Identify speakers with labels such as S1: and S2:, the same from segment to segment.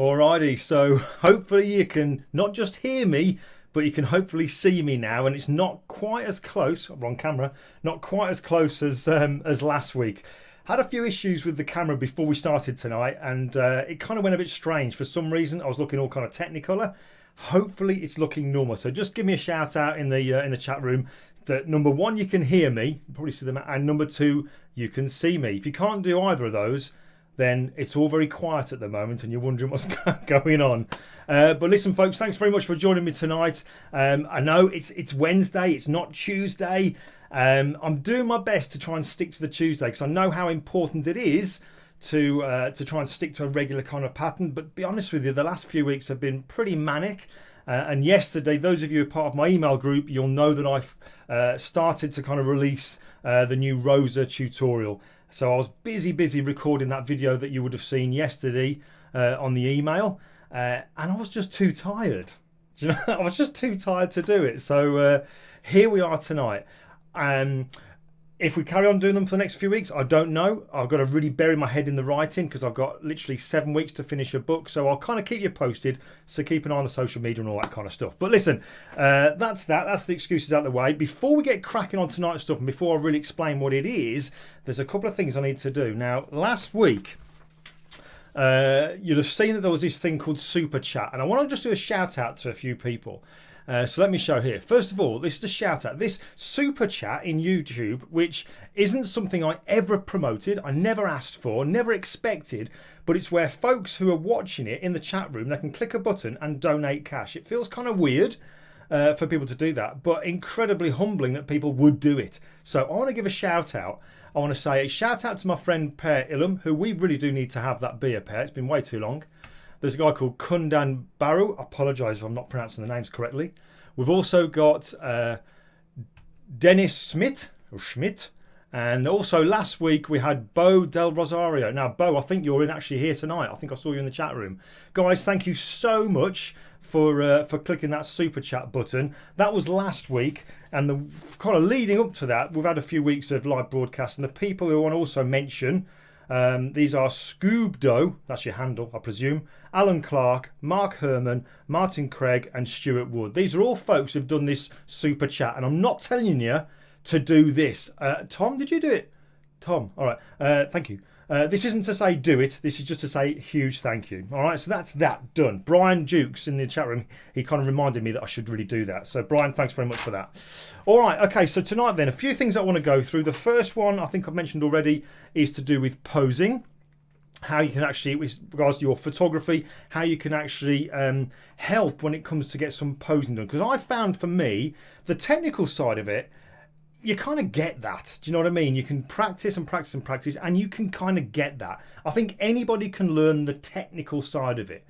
S1: Alrighty, so hopefully you can not just hear me, but you can hopefully see me now, and it's not quite as close, wrong camera, not quite as close as last week. Had a few issues with the camera before we started tonight, and it kind of went a bit strange. For some reason, I was looking all kind of technicolor. Hopefully it's looking normal. So just give me a shout out in the chat room that number one, you can hear me, you probably see them, and number two, you can see me. If you can't do either of those, then it's all very quiet at the moment and you're wondering what's going on. But listen, folks, thanks very much for joining me tonight. I know it's Wednesday, it's not Tuesday. I'm doing my best to try and stick to the Tuesday because I know how important it is to try and stick to a regular kind of pattern. But to be honest with you, the last few weeks have been pretty manic. And yesterday, those of you who are part of my email group, you'll know that I've started to kind of release the new Rosa tutorial. So I was busy recording that video that you would have seen yesterday on the email, and I was just too tired. You know, I was just too tired to do it. So here we are tonight. If we carry on doing them for the next few weeks, I don't know. I've got to really bury my head in the writing because I've got literally 7 weeks to finish a book. So I'll kind of keep you posted. So keep an eye on the social media and all that kind of stuff. But listen, that's that. That's the excuses out of the way. Before we get cracking on tonight's stuff and before I really explain what it is, there's a couple of things I need to do. Now, last week, you'll have seen that there was this thing called Super Chat. And I want to just do a shout out to a few people. So let me show here. First of all, this is a shout out. This Super Chat in YouTube, which isn't something I ever promoted, I never asked for, never expected, but it's where folks who are watching it in the chat room, they can click a button and donate cash. It feels kind of weird for people to do that, but incredibly humbling that people would do it. So I want to give a shout out. I want to say a shout out to my friend Per Ilum, who we really do need to have that beer, Per. It's been way too long. There's a guy called Kundan Baru. I apologise if I'm not pronouncing the names correctly. We've also got Dennis Schmidt, and also last week we had Bo Del Rosario. Now, Bo, I think you're actually here tonight. I think I saw you in the chat room. Guys, thank you so much for clicking that Super Chat button. That was last week, and the kind of leading up to that, we've had a few weeks of live broadcast, and the people who I want to also mention, these are Scoobdo, that's your handle, I presume, Alan Clark, Mark Herman, Martin Craig, and Stuart Wood. These are all folks who've done this Super Chat, and I'm not telling you to do this. Tom, did you do it? Tom, all right, thank you. This isn't to say do it, this is just to say huge thank you. All right, so that's that done. Brian Dukes in the chat room, he kind of reminded me that I should really do that. So Brian, thanks very much for that. All right, okay, so tonight then, a few things I want to go through. The first one, I think I've mentioned already, is to do with posing. How you can actually, with regards to your photography, how you can actually help when it comes to get some posing done. Because I found for me, the technical side of it, you kind of get that. Do you know what I mean? You can practice and practice and practice, and you can kind of get that. I think anybody can learn the technical side of it.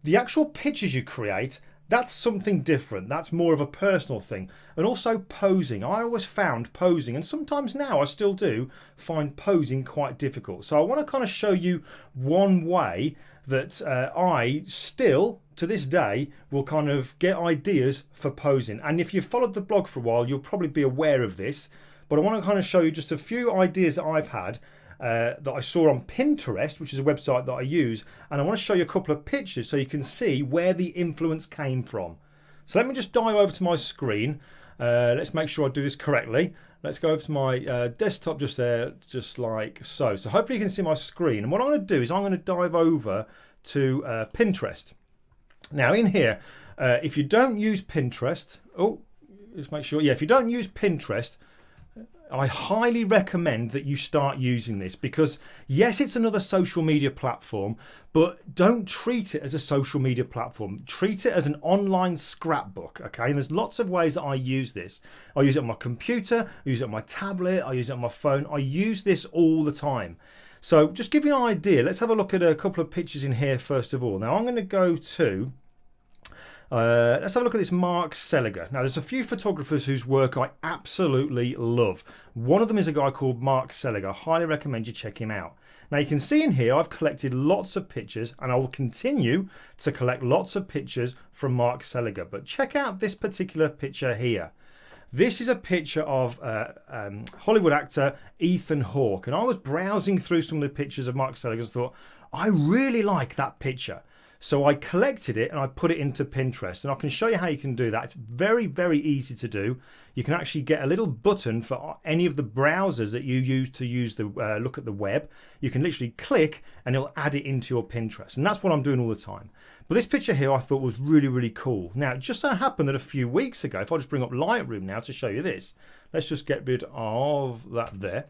S1: The actual pictures you create, that's something different. That's more of a personal thing. And also posing. I always found posing, and sometimes now I still do, find posing quite difficult. So I want to kind of show you one way that I still, to this day, will kind of get ideas for posing. And if you've followed the blog for a while, you'll probably be aware of this. But I want to kind of show you just a few ideas that I've had that I saw on Pinterest, which is a website that I use. And I want to show you a couple of pictures so you can see where the influence came from. So let me just dive over to my screen. Let's make sure I do this correctly. Let's go over to my desktop just there, just like so. So hopefully you can see my screen. And what I'm going to do is I'm going to dive over to Pinterest. Now in here, if you don't use Pinterest, let's make sure, if you don't use Pinterest, I highly recommend that you start using this because yes, it's another social media platform, but don't treat it as a social media platform. Treat it as an online scrapbook, okay? And there's lots of ways that I use this. I use it on my computer, I use it on my tablet, I use it on my phone. I use this all the time. So just give you an idea, let's have a look at a couple of pictures in here first of all. Now I'm going to go to let's have a look at this Mark Seliger. Now there's a few photographers whose work I absolutely love. One of them is a guy called Mark Seliger. I highly recommend you check him out. Now you can see in here I've collected lots of pictures and I will continue to collect lots of pictures from Mark Seliger. But check out this particular picture here. This is a picture of Hollywood actor Ethan Hawke, and I was browsing through some of the pictures of Mark Seliger and thought, I really like that picture. So I collected it and I put it into Pinterest, and I can show you how you can do that. It's very, very easy to do. You can actually get a little button for any of the browsers that you use to look at the web. You can literally click and it'll add it into your Pinterest, and that's what I'm doing all the time. But this picture here I thought was really, really cool. Now, it just so happened that a few weeks ago, if I just bring up Lightroom now to show you this, let's just get rid of that there.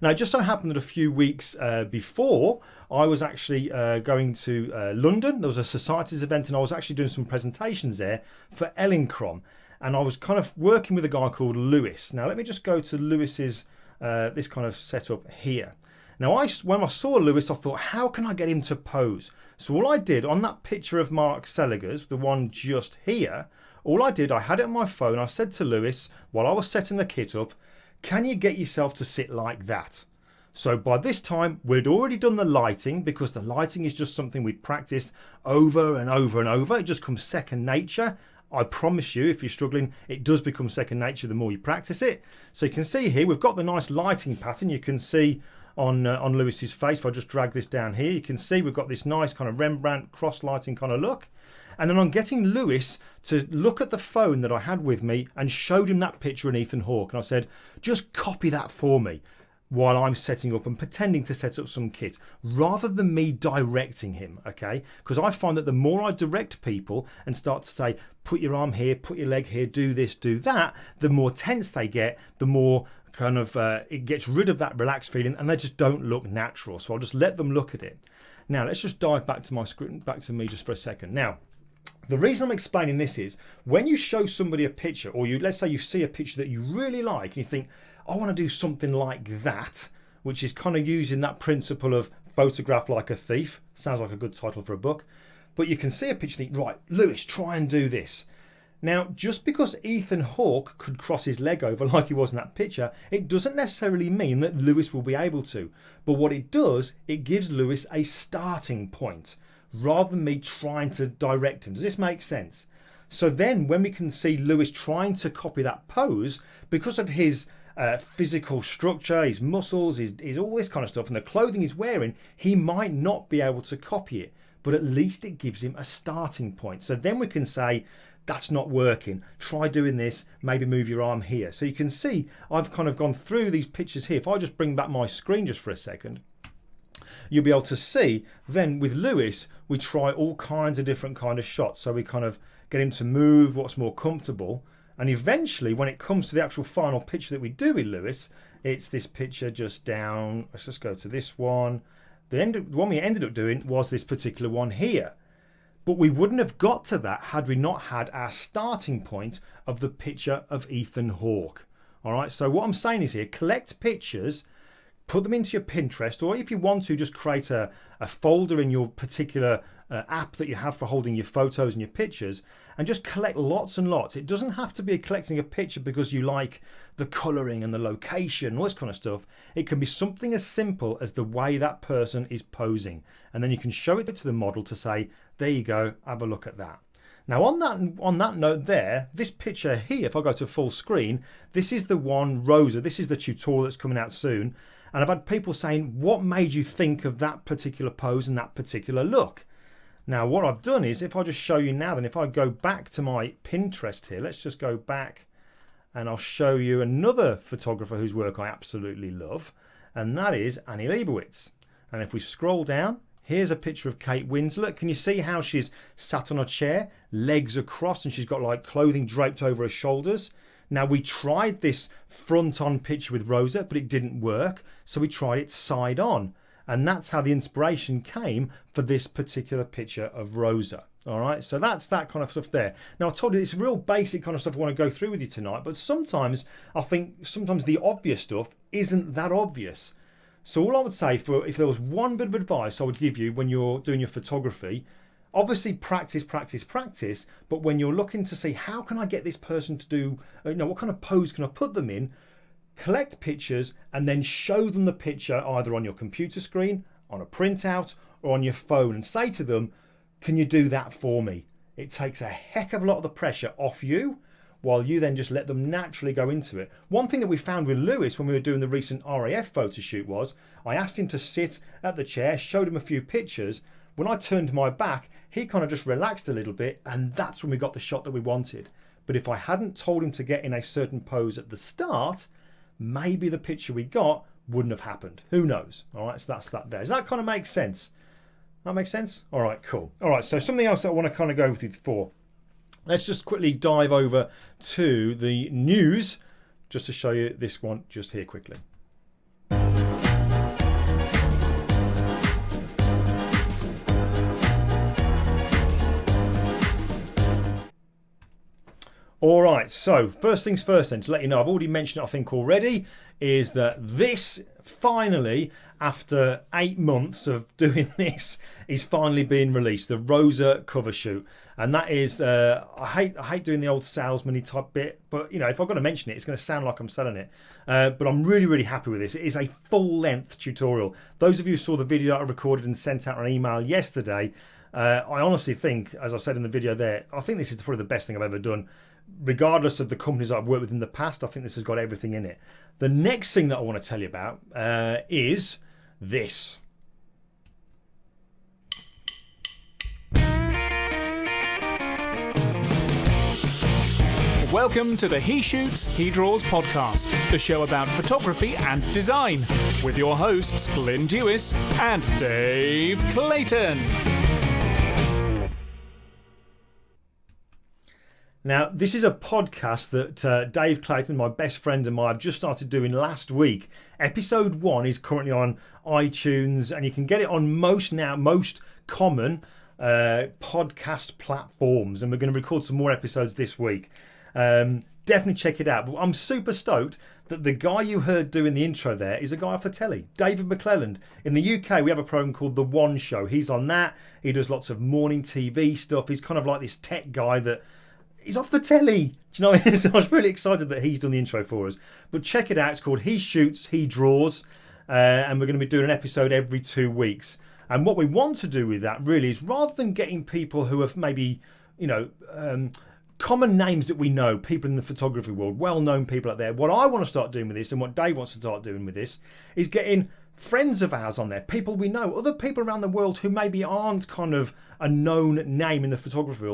S1: Now, it just so happened that a few weeks before, I was actually going to London. There was a Societies event, and I was actually doing some presentations there for Ellincrom. And I was kind of working with a guy called Lewis. Now, let me just go to Lewis's, this kind of setup here. Now, when I saw Lewis, I thought, how can I get him to pose? So all I did on that picture of Mark Seliger's, the one just here, all I did, I had it on my phone. I said to Lewis, while I was setting the kit up, can you get yourself to sit like that? So by this time, we'd already done the lighting, because the lighting is just something we've practiced over and over and over. It just comes second nature. I promise you, if you're struggling, it does become second nature the more you practice it. So you can see here, we've got the nice lighting pattern. You can see on Lewis's face, if I just drag this down here, you can see we've got this nice kind of Rembrandt cross lighting kind of look. And then I'm getting Lewis to look at the phone that I had with me and showed him that picture in Ethan Hawke. And I said, just copy that for me while I'm setting up and pretending to set up some kit, rather than me directing him, okay? Because I find that the more I direct people and start to say, put your arm here, put your leg here, do this, do that, the more tense they get, the more kind of it gets rid of that relaxed feeling, and they just don't look natural. So I'll just let them look at it. Now, let's just dive back to my screen, back to me just for a second. Now, the reason I'm explaining this is when you show somebody a picture, or let's say you see a picture that you really like and you think, I want to do something like that, which is kind of using that principle of photograph like a thief. Sounds like a good title for a book. But you can see a picture and think, right, Lewis, try and do this. Now, just because Ethan Hawke could cross his leg over like he was in that picture, it doesn't necessarily mean that Lewis will be able to. But what it does, it gives Lewis a starting point, rather than me trying to direct him. Does this make sense? So then when we can see Lewis trying to copy that pose, because of his physical structure, his muscles, his all this kind of stuff, and the clothing he's wearing, he might not be able to copy it, but at least it gives him a starting point. So then we can say, that's not working, try doing this, maybe move your arm here. So you can see I've kind of gone through these pictures here. If I just bring back my screen just for a second, you'll be able to see then with Lewis, we try all kinds of different kind of shots. So we kind of get him to move what's more comfortable. And eventually, when it comes to the actual final picture that we do with Lewis, it's this picture just down. Let's just go to this one. The one we ended up doing was this particular one here. But we wouldn't have got to that had we not had our starting point of the picture of Ethan Hawke. All right, so what I'm saying is here, collect pictures, put them into your Pinterest, or if you want to, just create a folder in your particular app that you have for holding your photos and your pictures, and just collect lots and lots. It doesn't have to be collecting a picture because you like the colouring and the location, all this kind of stuff. It can be something as simple as the way that person is posing, and then you can show it to the model to say, there you go, have a look at that. Now on that note there, this picture here, if I go to full screen, this is the one, Rosa, this is the tutorial that's coming out soon. And I've had people saying, what made you think of that particular pose and that particular look? Now, what I've done is, if I just show you now, then if I go back to my Pinterest here, let's just go back and I'll show you another photographer whose work I absolutely love, and that is Annie Leibovitz. And if we scroll down, here's a picture of Kate Winslet. Can you see how she's sat on a chair, legs across, and she's got like clothing draped over her shoulders? Now, we tried this front-on picture with Rosa, but it didn't work, so we tried it side-on. And that's how the inspiration came for this particular picture of Rosa. All right, so that's that kind of stuff there. Now, I told you it's real basic kind of stuff I want to go through with you tonight, but sometimes I think the obvious stuff isn't that obvious. So all I would say, if there was one bit of advice I would give you when you're doing your photography, obviously practice, practice, practice, but when you're looking to see how can I get this person to do, what kind of pose can I put them in, collect pictures and then show them the picture either on your computer screen, on a printout, or on your phone, and say to them, can you do that for me? It takes a heck of a lot of the pressure off you, while you then just let them naturally go into it. One thing that we found with Lewis when we were doing the recent RAF photo shoot was, I asked him to sit at the chair, showed him a few pictures. when I turned my back, he kind of just relaxed a little bit, and that's when we got the shot that we wanted. But if I hadn't told him to get in a certain pose at the start, maybe the picture we got wouldn't have happened. Who knows? All right, so that's that there. Does that kind of make sense? That makes sense? All right, cool. All right, so something else that I want to kind of go with you for. Let's just quickly dive over to the news, just to show you this one just here quickly. All right, so first things first then, to let you know, I've already mentioned it, I think already, is that this finally, after 8 months of doing this, is finally being released, the Rosa cover shoot. And that is, I hate doing the old salesman-y type bit, but you know, if I've got to mention it, it's going to sound like I'm selling it. But I'm really, really happy with this. It is a full-length tutorial. Those of you who saw the video that I recorded and sent out an email yesterday, I honestly think, as I said in the video there, I think this is probably the best thing I've ever done. Regardless of the companies that I've worked with in the past, I think this has got everything in it. The next thing that I want to tell you about is this.
S2: Welcome to the He Shoots, He Draws podcast, the show about photography and design, with your hosts Glyn Dewis and Dave Clayton.
S1: Now, this is a podcast that Dave Clayton, my best friend and I've just started doing last week. Episode 1 is currently on iTunes, and you can get it on most common podcast platforms. And we're going to record some more episodes this week. Definitely check it out. But I'm super stoked that the guy you heard doing the intro there is a guy off the telly, David McClelland. In the UK, we have a program called The One Show. He's on that. He does lots of morning TV stuff. He's kind of like this tech guy that... he's off the telly. Do you know what I mean? So I was really excited that he's done the intro for us. But check it out. It's called He Shoots, He Draws. And we're going to be doing an episode every 2 weeks. And what we want to do with that really is, rather than getting people who have maybe, you know, common names that we know, people in the photography world, well-known people out there, what I want to start doing with this, and what Dave wants to start doing with this, is getting friends of ours on there, people we know, other people around the world who maybe aren't kind of a known name in the photography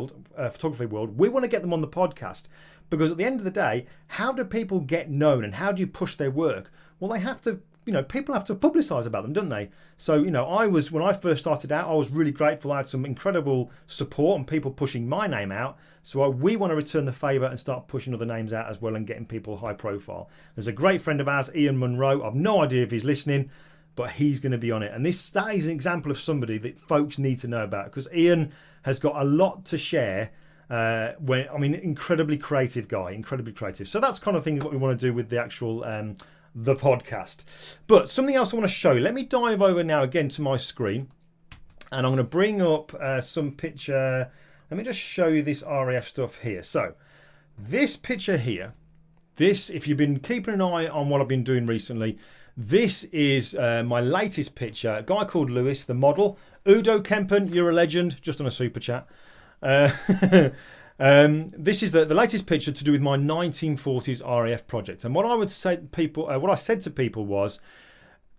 S1: world. We want to get them on the podcast, because at the end of the day, how do people get known and how do you push their work? Well, they have to, you know, people have to publicise about them, don't they? So, you know, when I first started out, I was really grateful. I had some incredible support and people pushing my name out. So we want to return the favour and start pushing other names out as well and getting people high profile. There's a great friend of ours, Ian Monroe. I've no idea if he's listening, but he's going to be on it. And that is an example of somebody that folks need to know about, because Ian has got a lot to share. Incredibly creative guy, incredibly creative. So that's kind of things what we want to do with the actual the podcast. But something else I want to show you. Let me dive over now again to my screen, and I'm going to bring up some picture. Let me just show you this RAF stuff here. So this picture here, if you've been keeping an eye on what I've been doing recently, this is my latest picture. A guy called Lewis, the model. Udo Kempen, you're a legend, just on a super chat. This is the latest picture to do with my 1940s RAF project. And what I would say to people, what I said to people was,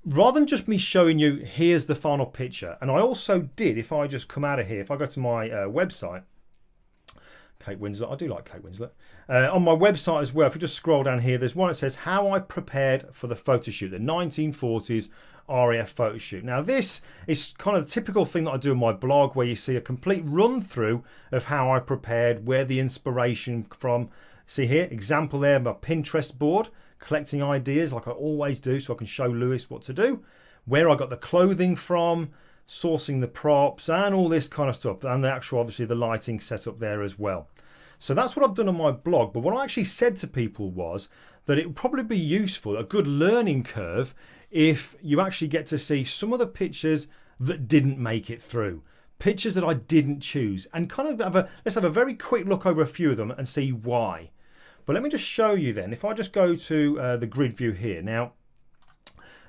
S1: rather than just me showing you, here's the final picture. And I also did, if I just come out of here, if I go to my website, Kate Winslet, I do like Kate Winslet. On my website as well, if you just scroll down here, there's one that says how I prepared for the photo shoot, the 1940s RAF photo shoot. Now this is kind of the typical thing that I do on my blog, where you see a complete run through of how I prepared, where the inspiration from. See here, example there, my Pinterest board, collecting ideas like I always do so I can show Lewis what to do, where I got the clothing from, sourcing the props and all this kind of stuff, and the actual, obviously, the lighting set up there as well. So that's what I've done on my blog. But what I actually said to people was that it would probably be useful, a good learning curve, if you actually get to see some of the pictures that didn't make it through, pictures that I didn't choose, and kind of let's have a very quick look over a few of them and see why. But let me just show you then. If I just go to the grid view here. Now,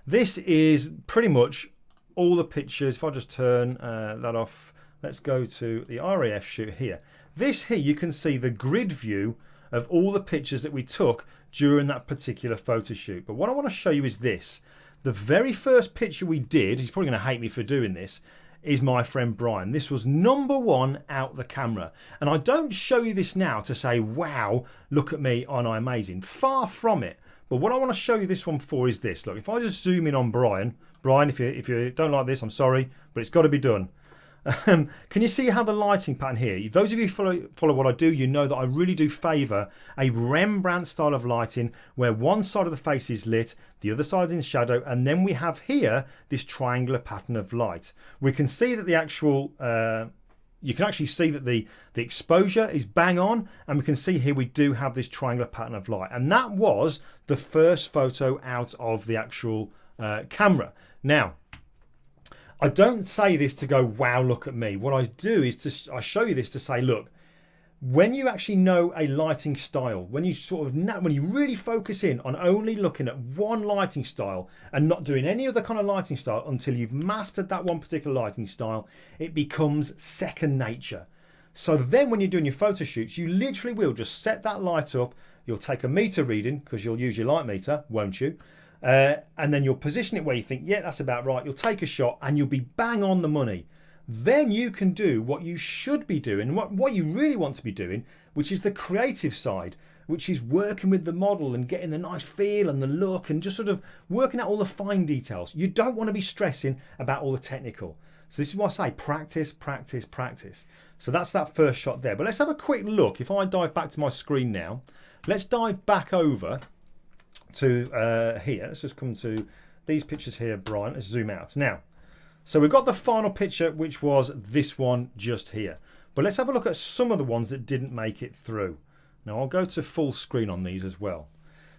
S1: this is pretty much all the pictures. If I just turn that off, let's go to the RAF shoot here. This here, you can see the grid view of all the pictures that we took during that particular photo shoot. But what I want to show you is this. The very first picture we did, he's probably going to hate me for doing this, is my friend Brian. This was number one out the camera. And I don't show you this now to say, wow, look at me, aren't I amazing? Far from it. But what I want to show you this one for is this. Look, if I just zoom in on Brian, if you don't like this, I'm sorry, but it's got to be done. Can you see how the lighting pattern here? Those of you who follow what I do, you know that I really do favour a Rembrandt style of lighting where one side of the face is lit, the other side is in shadow, and then we have here this triangular pattern of light. We can see that the actual you can actually see that the exposure is bang on, and we can see here we do have this triangular pattern of light, and that was the first photo out of the actual camera. Now, I don't say this to go, wow, look at me. What I do is I show you this to say, look, when you actually know a lighting style, when you really focus in on only looking at one lighting style and not doing any other kind of lighting style until you've mastered that one particular lighting style, it becomes second nature. So then when you're doing your photo shoots, you literally will just set that light up. You'll take a meter reading because you'll use your light meter, won't you? And then you'll position it where you think, yeah, that's about right. You'll take a shot and you'll be bang on the money. Then you can do what you should be doing, what you really want to be doing, which is the creative side, which is working with the model and getting the nice feel and the look and just sort of working out all the fine details. You don't want to be stressing about all the technical. So this is what I say, practice, practice, practice. So that's that first shot there. But let's have a quick look. If I dive back to my screen now, let's dive back over to here. Let's just come to these pictures here, Brian. Let's zoom out. Now, so we've got the final picture, which was this one just here. But let's have a look at some of the ones that didn't make it through. Now, I'll go to full screen on these as well.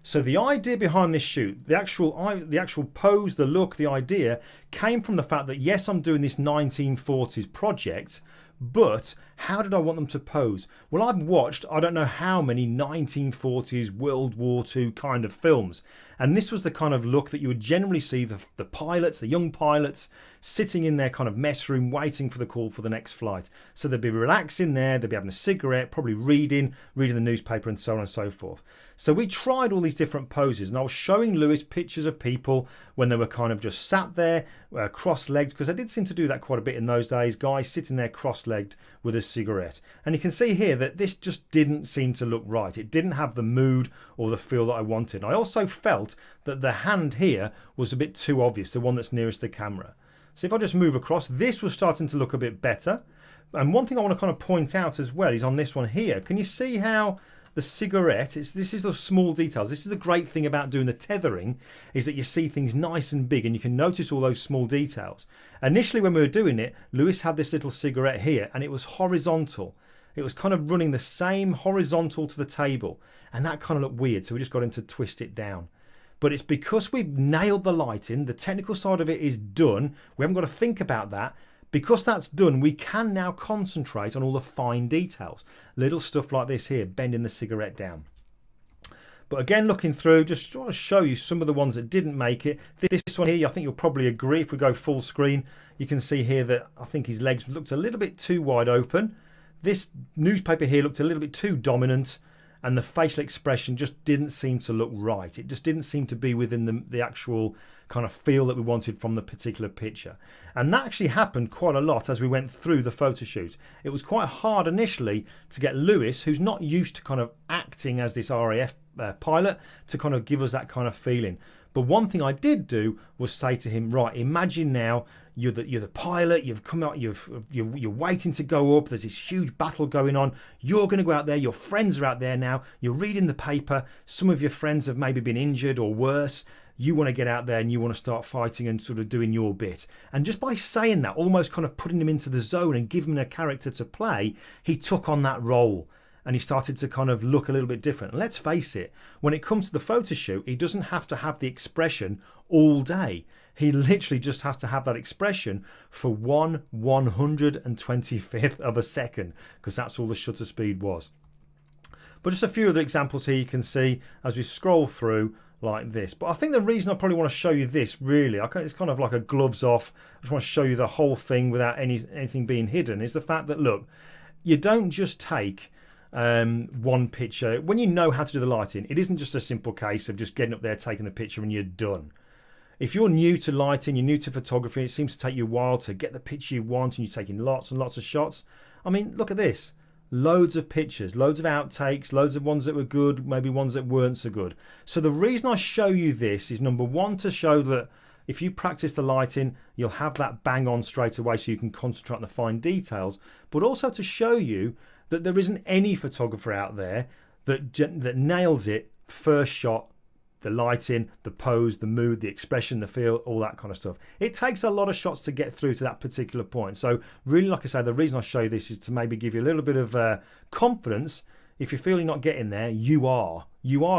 S1: So the idea behind this shoot, the actual pose, the look, the idea came from the fact that, yes, I'm doing this 1940s project, but how did I want them to pose? Well, I've watched, I don't know how many 1940s, World War II kind of films. And this was the kind of look that you would generally see the pilots, the young pilots, sitting in their kind of mess room, waiting for the call for the next flight. So they'd be relaxing there, they'd be having a cigarette, probably reading the newspaper and so on and so forth. So we tried all these different poses, and I was showing Lewis pictures of people when they were kind of just sat there, cross-legged, because I did seem to do that quite a bit in those days, guys sitting there cross-legged with a cigarette. And you can see here that this just didn't seem to look right. It didn't have the mood or the feel that I wanted. I also felt that the hand here was a bit too obvious, the one that's nearest the camera. So if I just move across, this was starting to look a bit better. And one thing I want to kind of point out as well is on this one here. Can you see how the cigarette, this is the small details. This is the great thing about doing the tethering, is that you see things nice and big and you can notice all those small details. Initially when we were doing it, Lewis had this little cigarette here and it was horizontal. It was kind of running the same horizontal to the table, and that kind of looked weird, so we just got him to twist it down. But it's because we've nailed the lighting, the technical side of it is done, we haven't got to think about that. Because that's done, we can now concentrate on all the fine details. Little stuff like this here, bending the cigarette down. But again, looking through, just trying to show you some of the ones that didn't make it. This one here, I think you'll probably agree, if we go full screen, you can see here that I think his legs looked a little bit too wide open. This newspaper here looked a little bit too dominant, and the facial expression just didn't seem to look right. It just didn't seem to be within the actual kind of feel that we wanted from the particular picture. And that actually happened quite a lot as we went through the photo shoot. It was quite hard initially to get Lewis, who's not used to kind of acting as this RAF pilot, to kind of give us that kind of feeling. But one thing I did do was say to him, right, imagine now you're the pilot, you've come out, you're waiting to go up, there's this huge battle going on, you're going to go out there, your friends are out there now, you're reading the paper, some of your friends have maybe been injured or worse, you want to get out there and you want to start fighting and sort of doing your bit. And just by saying that, almost kind of putting him into the zone and giving him a character to play, he took on that role. And he started to kind of look a little bit different. And let's face it, when it comes to the photo shoot, he doesn't have to have the expression all day. He literally just has to have that expression for 1/125th of a second, because that's all the shutter speed was. But just a few other examples here you can see as we scroll through like this. But I think the reason I probably want to show you this, really, it's kind of like a gloves off, I just want to show you the whole thing without anything being hidden, is the fact that, look, you don't just take one picture. When you know how to do the lighting, it isn't just a simple case of just getting up there, taking the picture and you're done. if you're new to lighting, you're new to photography, it seems to take you a while to get the picture you want and you're taking lots and lots of shots. I mean, look at this. Loads of pictures, loads of outtakes, loads of ones that were good, maybe ones that weren't so good. So the reason I show you this is, number one, to show that if you practice the lighting, you'll have that bang on straight away so you can concentrate on the fine details, but also to show you that there isn't any photographer out there that nails it first shot. The lighting, the pose, the mood, the expression, the feel, all that kind of stuff. It takes a lot of shots to get through to that particular point. So really, like I say, the reason I show you this is to maybe give you a little bit of confidence. If you feel you're not getting there, you are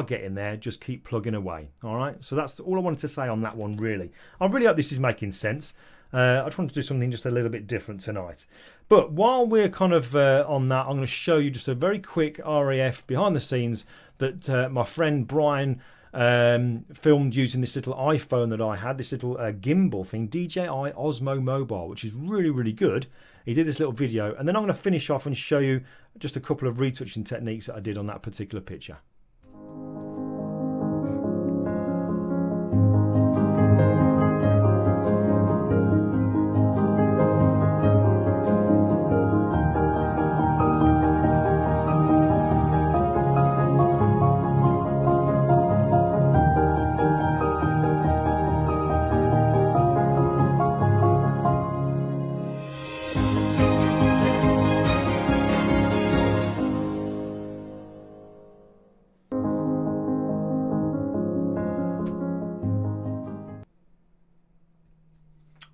S1: getting there. Just keep plugging away. All right. So that's all I wanted to say on that one, really. I really hope this is making sense. I just wanted to do something just a little bit different tonight. But while we're kind of on that, I'm going to show you just a very quick RAF behind the scenes that my friend Brian filmed using this little iPhone that I had, this little gimbal thing, DJI Osmo Mobile, which is really, really good. He did this little video, and then I'm going to finish off and show you just a couple of retouching techniques that I did on that particular picture.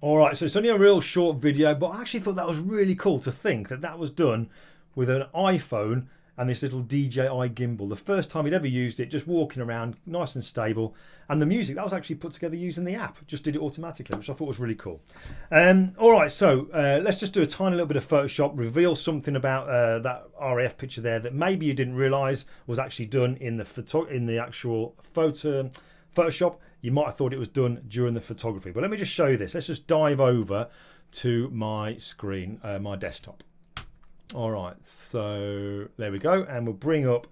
S1: Alright, so it's only a real short video, but I actually thought that was really cool to think that that was done with an iPhone and this little DJI gimbal. The first time he'd ever used it, just walking around, nice and stable. And the music, that was actually put together using the app. Just did it automatically, which I thought was really cool. Alright, so let's just do a tiny little bit of Photoshop, reveal something about that RAF picture there that maybe you didn't realise was actually done in the actual Photoshop. You might have thought it was done during the photography. But let me just show you this. Let's just dive over to my screen, my desktop. All right, so there we go. And we'll bring up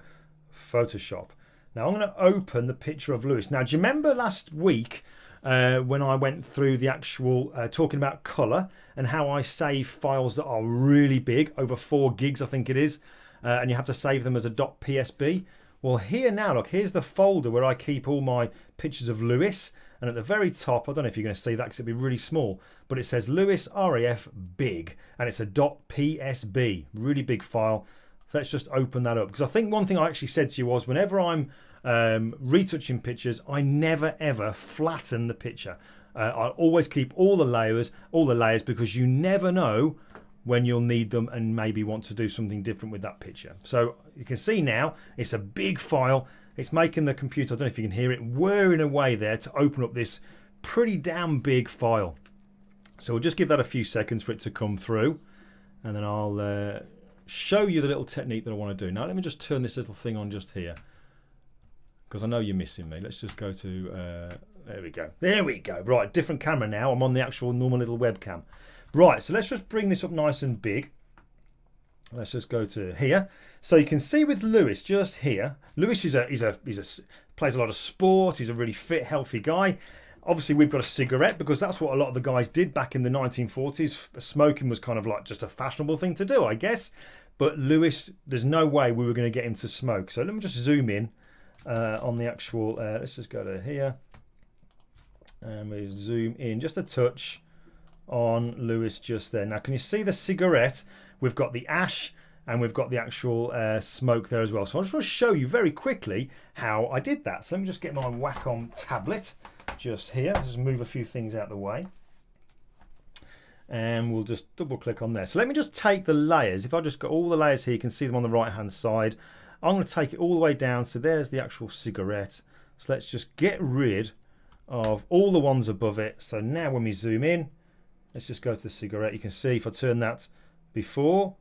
S1: Photoshop. Now I'm going to open the picture of Lewis. Now, do you remember last week when I went through the actual talking about colour and how I save files that are really big, over 4 gigs, I think it is, and you have to save them as a .psb? Well, here now, look, here's the folder where I keep all my pictures of Lewis. And at the very top, I don't know if you're going to see that because it'll be really small, but it says Lewis RAF big. And it's a .psb, really big file. So let's just open that up. Because I think one thing I actually said to you was whenever I'm retouching pictures, I never ever flatten the picture. I always keep all the layers because you never know when you'll need them and maybe want to do something different with that picture. So you can see now it's a big file. It's making the computer, I don't know if you can hear it, whirring away there to open up this pretty damn big file. So we'll just give that a few seconds for it to come through, and then I'll show you the little technique that I want to do. Now let me just turn this little thing on just here, because I know you're missing me. Let's just go to, there we go. There we go. Right, different camera now. I'm on the actual normal little webcam. Right, so let's just bring this up nice and big. Let's just go to here. So you can see with Lewis just here. Lewis plays a lot of sport. He's a really fit, healthy guy. Obviously, we've got a cigarette because that's what a lot of the guys did back in the 1940s. Smoking was kind of like just a fashionable thing to do, I guess. But Lewis, there's no way we were going to get him to smoke. So let me just zoom in on the actual. Let's just go to here, and we zoom in just a touch on Lewis just there. Now, can you see the cigarette? We've got the ash and we've got the actual smoke there as well. So I just want to show you very quickly how I did that. So let me just get my Wacom tablet just here. Just move a few things out of the way. And we'll just double click on there. So let me just take the layers. If I just got all the layers here, you can see them on the right hand side. I'm going to take it all the way down. So there's the actual cigarette. So let's just get rid of all the ones above it. So now when we zoom in, let's just go to the cigarette. You can see if I turn that before,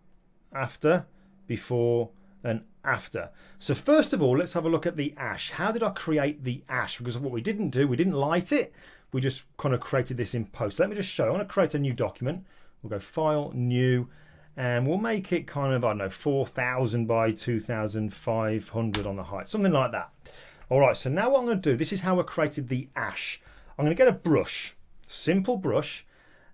S1: after, before, and after. So first of all, let's have a look at the ash. How did I create the ash? Because what we didn't do, we didn't light it. We just kind of created this in post. Let me just show. I want to create a new document. We'll go File, New, and we'll make it kind of, I don't know, 4,000 by 2,500 on the height. Something like that. All right, so now what I'm going to do, this is how I created the ash. I'm going to get a brush, simple brush.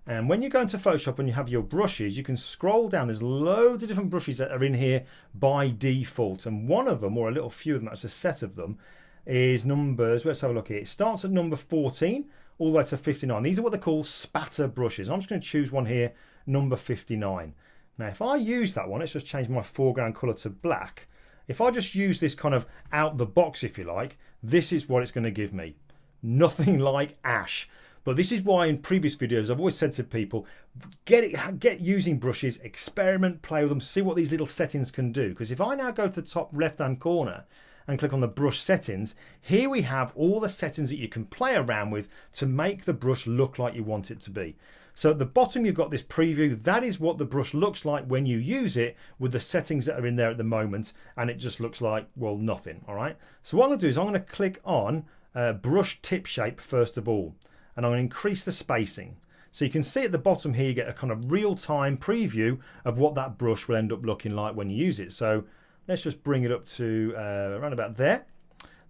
S1: And when you go into Photoshop and you have your brushes, you can scroll down. There's loads of different brushes that are in here by default. And one of them, or a little few of them, that's a set of them, is numbers. Let's have a look here. It starts at number 14 all the way to 59. These are what they call spatter brushes. I'm just going to choose one here, number 59. Now, if I use that one, let's just change my foreground colour to black. If I just use this kind of out the box, if you like, this is what it's going to give me. Nothing like ash. But this is why in previous videos I've always said to people, get using brushes, experiment, play with them, see what these little settings can do. Because if I now go to the top left hand corner and click on the brush settings, here we have all the settings that you can play around with to make the brush look like you want it to be. So at the bottom you've got this preview. That is what the brush looks like when you use it with the settings that are in there at the moment, and it just looks like, well, nothing. All right, so what I'm going to do is I'm going to click on brush tip shape first of all, and I'm going to increase the spacing. So you can see at the bottom here you get a kind of real-time preview of what that brush will end up looking like when you use it. So let's just bring it up to around about there.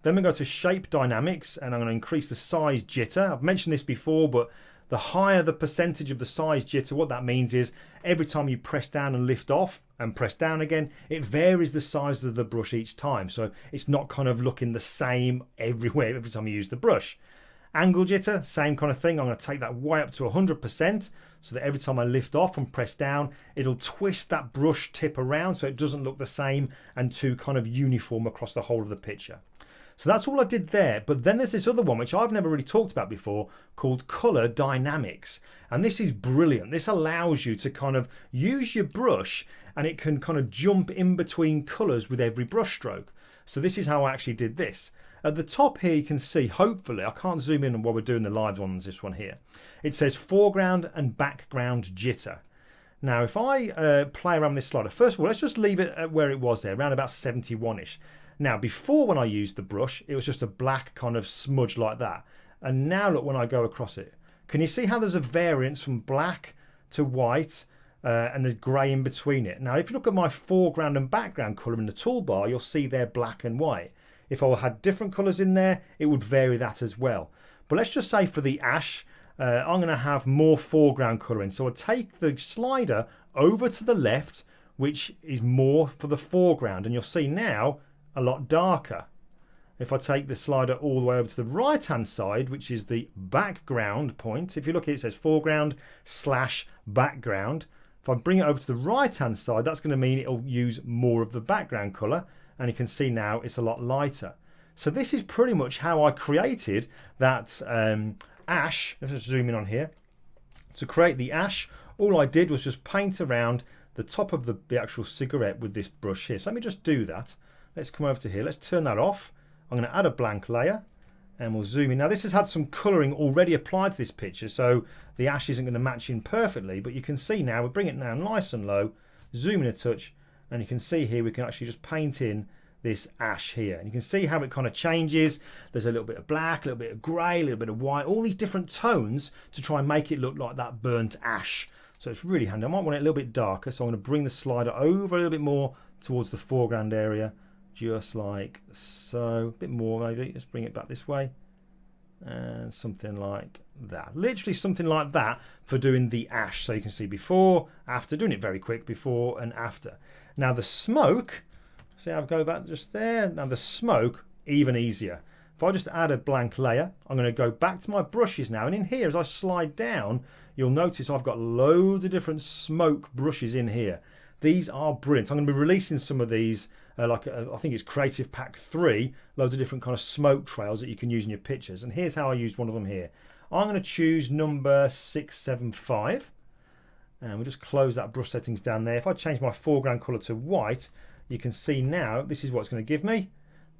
S1: Then we go to shape dynamics, and I'm going to increase the size jitter. I've mentioned this before, but the higher the percentage of the size jitter, what that means is every time you press down and lift off and press down again, it varies the size of the brush each time. So it's not kind of looking the same everywhere every time you use the brush. Angle jitter, same kind of thing. I'm going to take that way up to 100% so that every time I lift off and press down, it'll twist that brush tip around so it doesn't look the same and too kind of uniform across the whole of the picture. So that's all I did there. But then there's this other one, which I've never really talked about before, called color dynamics. And this is brilliant. This allows you to kind of use your brush and it can kind of jump in between colors with every brush stroke. So this is how I actually did this. At the top here you can see, hopefully, I can't zoom in while we're doing the live ones, this one here. It says foreground and background jitter. Now if I play around with this slider, first of all, let's just leave it at where it was there, around about 71-ish. Now before, when I used the brush, it was just a black kind of smudge like that. And now look, when I go across it, can you see how there's a variance from black to white and there's grey in between it? Now if you look at my foreground and background colour in the toolbar, you'll see they're black and white. If I had different colours in there, it would vary that as well. But let's just say for the ash, I'm going to have more foreground colour in. So I'll take the slider over to the left, which is more for the foreground. And you'll see now a lot darker. If I take the slider all the way over to the right hand side, which is the background point, if you look here it says foreground / background. If I bring it over to the right hand side, that's going to mean it'll use more of the background colour. And you can see now it's a lot lighter. So this is pretty much how I created that ash. Let's just zoom in on here. To create the ash, all I did was just paint around the top of the actual cigarette with this brush here. So let me just do that. Let's come over to here. Let's turn that off. I'm going to add a blank layer and we'll zoom in. Now this has had some colouring already applied to this picture, so the ash isn't going to match in perfectly, but you can see now, we'll bring it down nice and low, zoom in a touch, and you can see here we can actually just paint in this ash here. And you can see how it kind of changes. There's a little bit of black, a little bit of grey, a little bit of white, all these different tones to try and make it look like that burnt ash. So it's really handy. I might want it a little bit darker, so I'm going to bring the slider over a little bit more towards the foreground area, just like so. A bit more maybe. Let's bring it back this way. And something like that. Literally something like that for doing the ash. So you can see before, after, doing it very quick, before and after. Now the smoke, see how I go back just there? Now the smoke, even easier. If I just add a blank layer, I'm going to go back to my brushes now. And in here, as I slide down, you'll notice I've got loads of different smoke brushes in here. These are brilliant. I'm going to be releasing some of these, I think it's Creative Pack 3, loads of different kind of smoke trails that you can use in your pictures. And here's how I used one of them here. I'm going to choose number 675. And we'll just close that brush settings down there. If I change my foreground colour to white, you can see now this is what it's going to give me.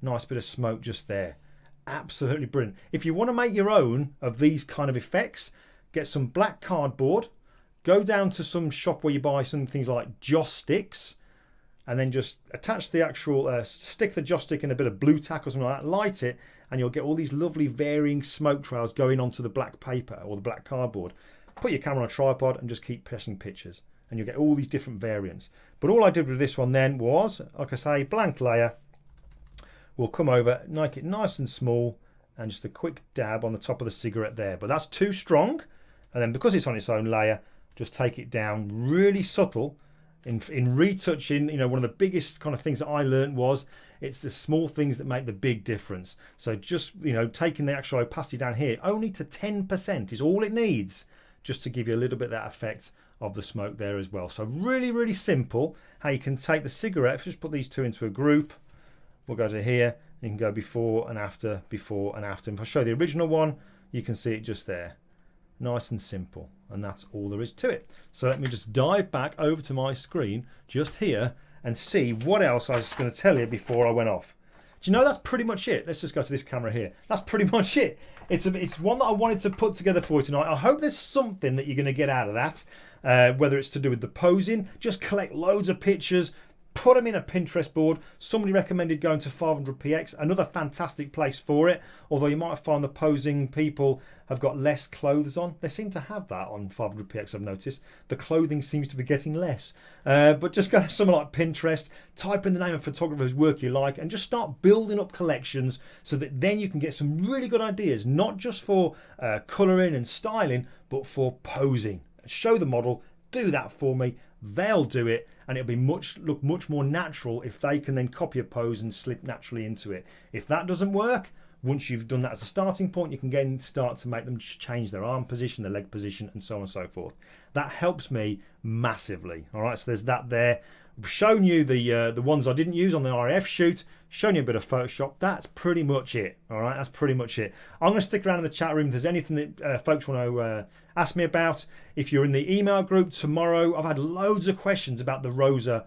S1: Nice bit of smoke just there. Absolutely brilliant. If you want to make your own of these kind of effects, get some black cardboard, go down to some shop where you buy some things like joss sticks, and then just attach the actual, stick the joss stick in a bit of blue tack or something like that, light it, and you'll get all these lovely varying smoke trails going onto the black paper or the black cardboard. Put your camera on a tripod and just keep pressing pictures, and you'll get all these different variants. But all I did with this one then was, like I say, blank layer. We'll come over, make it nice and small, and just a quick dab on the top of the cigarette there. But that's too strong, and then because it's on its own layer, just take it down really subtle. In retouching, you know, one of the biggest kind of things that I learned was it's the small things that make the big difference. So just, you know, taking the actual opacity down here only to 10% is all it needs, just to give you a little bit of that effect of the smoke there as well. So really, really simple how you can take the cigarette. Just put these two into a group. We'll go to here. You can go before and after, before and after. And if I show the original one, you can see it just there. Nice and simple, and that's all there is to it. So let me just dive back over to my screen just here and see what else I was going to tell you before I went off. Do you know, that's pretty much it. Let's just go to this camera here. That's pretty much it. It's one that I wanted to put together for you tonight. I hope there's something that you're going to get out of that, whether it's to do with the posing. Just collect loads of pictures, put them in a Pinterest board. Somebody recommended going to 500px, another fantastic place for it, although you might find the posing people have got less clothes on. They seem to have that on 500px, I've noticed. The clothing seems to be getting less. But just go to somewhere like Pinterest, type in the name of photographer whose work you like, and just start building up collections so that then you can get some really good ideas, not just for colouring and styling, but for posing. Show the model, do that for me. They'll do it, and it'll be look much more natural if they can then copy a pose and slip naturally into it. If that doesn't work, once you've done that as a starting point, you can again start to make them change their arm position, their leg position, and so on and so forth. That helps me massively. All right, so there's that there. I've shown you the ones I didn't use on the RAF shoot, shown you a bit of Photoshop. That's pretty much it. All right, that's pretty much it. I'm going to stick around in the chat room if there's anything that folks want to ask me about. If you're in the email group tomorrow, I've had loads of questions about the Rosa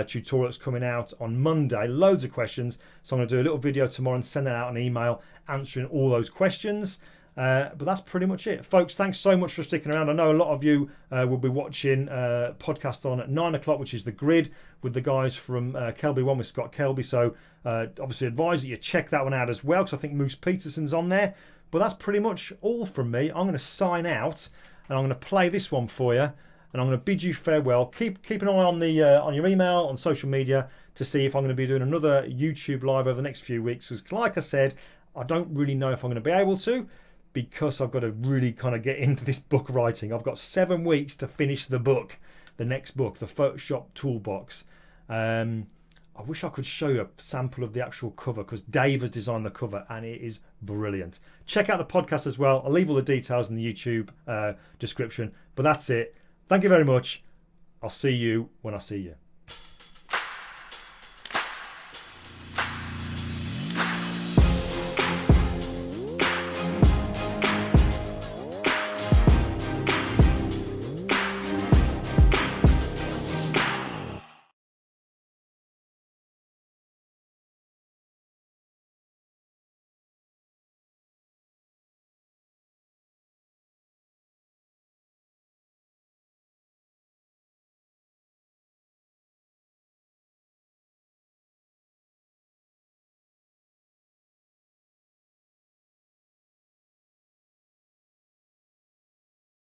S1: tutorial that's coming out on Monday. Loads of questions. So I'm going to do a little video tomorrow and send that out an email answering all those questions. But that's pretty much it, folks. Thanks so much for sticking around. I know a lot of you will be watching podcast on at 9 o'clock, which is The Grid, with the guys from Kelby One with Scott Kelby. So obviously advise that you check that one out as well, because I think Moose Peterson's on there. But that's pretty much all from me. I'm going to sign out, and I'm going to play this one for you, and I'm going to bid you farewell. Keep an eye on the on your email, on social media, to see if I'm going to be doing another YouTube live over the next few weeks. Because like I said, I don't really know if I'm going to be able to, because I've got to really kind of get into this book writing. I've got 7 weeks to finish the book, the next book, the Photoshop Toolbox. I wish I could show you a sample of the actual cover, because Dave has designed the cover and it is brilliant. Check out the podcast as well. I'll leave all the details in the YouTube description. But that's it. Thank you very much. I'll see you when I see you.